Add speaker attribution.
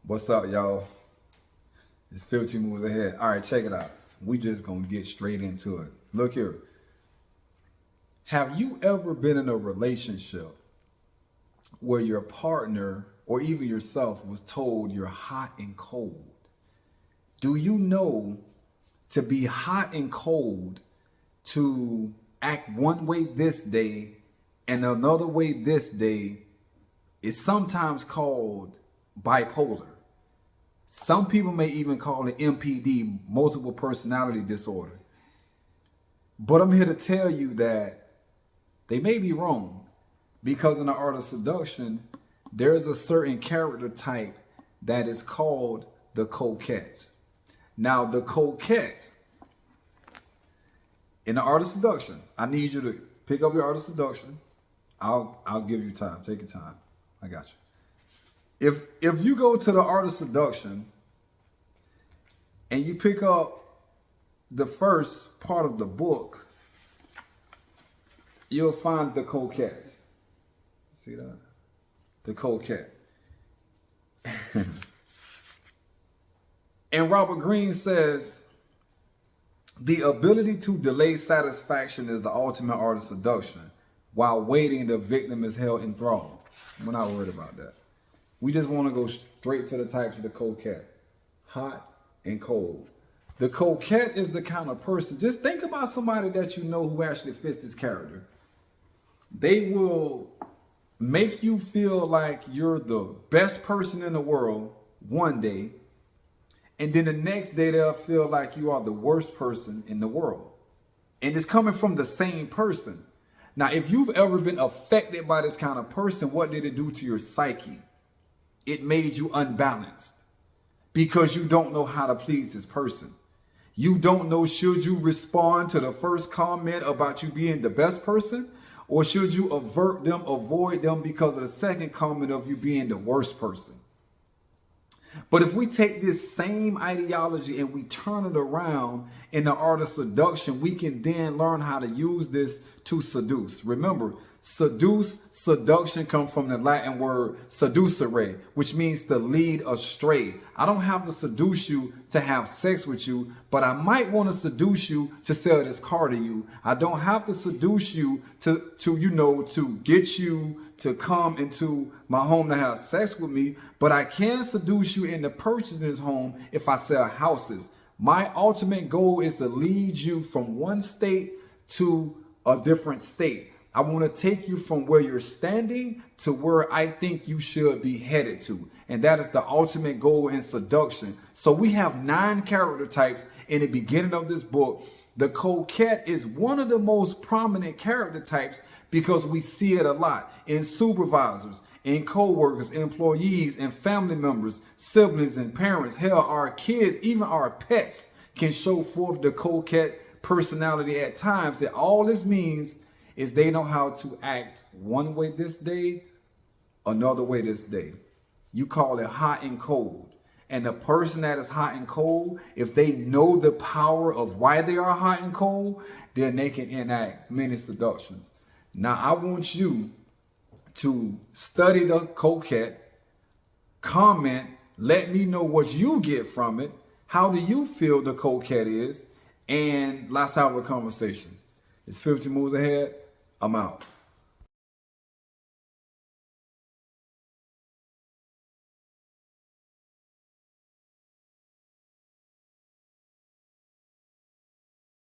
Speaker 1: What's up, y'all? It's 15 moves ahead. All right, check it out. We just gonna get straight into it. Look here. Have you ever been in a relationship where your partner or even yourself was told you're hot and cold? Do you know to be hot and cold, to act one way this day and another way this day, is sometimes called bipolar? Some people may even call it MPD, multiple personality disorder. But I'm here to tell you that they may be wrong, because in the art of seduction, there's a certain character type that is called the coquette. Now, the coquette, in the art of seduction, I need you to pick up your art of seduction. I'll give you time. Take your time. I got you. If you go to the art of seduction and you pick up the first part of the book, you'll find the coquette. See that? The coquette. And Robert Greene says, the ability to delay satisfaction is the ultimate art of seduction. While waiting, the victim is held enthralled. We're not worried about that. We just want to go straight to the types of the coquette. Hot and cold. The coquette is the kind of person, just think about somebody that you know who actually fits this character. They will make you feel like you're the best person in the world one day, and then the next day they'll feel like you are the worst person in the world. And it's coming from the same person. Now, if you've ever been affected by this kind of person, what did it do to your psyche? It made you unbalanced because you don't know how to please this person. You don't know, should you respond to the first comment about you being the best person, or should you avoid them because of the second comment of you being the worst person? But if we take this same ideology and we turn it around in the art of seduction, we can then learn how to use this to seduce. Remember, seduction comes from the Latin word seducere, which means to lead astray. I don't have to seduce you to have sex with you, but I might want to seduce you to sell this car to you. I don't have to seduce you to get you to come into my home to have sex with me, but I can seduce you into purchasing this home if I sell houses. My ultimate goal is to lead you from one state to a different state. I want to take you from where you're standing to where I think you should be headed to. And that is the ultimate goal in seduction. So we have 9 character types in the beginning of this book. The coquette is one of the most prominent character types because we see it a lot in supervisors, in co-workers, employees, and family members, siblings and parents. Hell, our kids, even our pets, can show forth the coquette personality at times. And all this means is they know how to act one way this day, another way this day. You call it hot and cold. And the person that is hot and cold, if they know the power of why they are hot and cold, then they can enact many seductions. Now, I want you to study the coquette, comment, let me know what you get from it. How do you feel the coquette is? And let's have a conversation. It's 50 moves ahead. I'm out.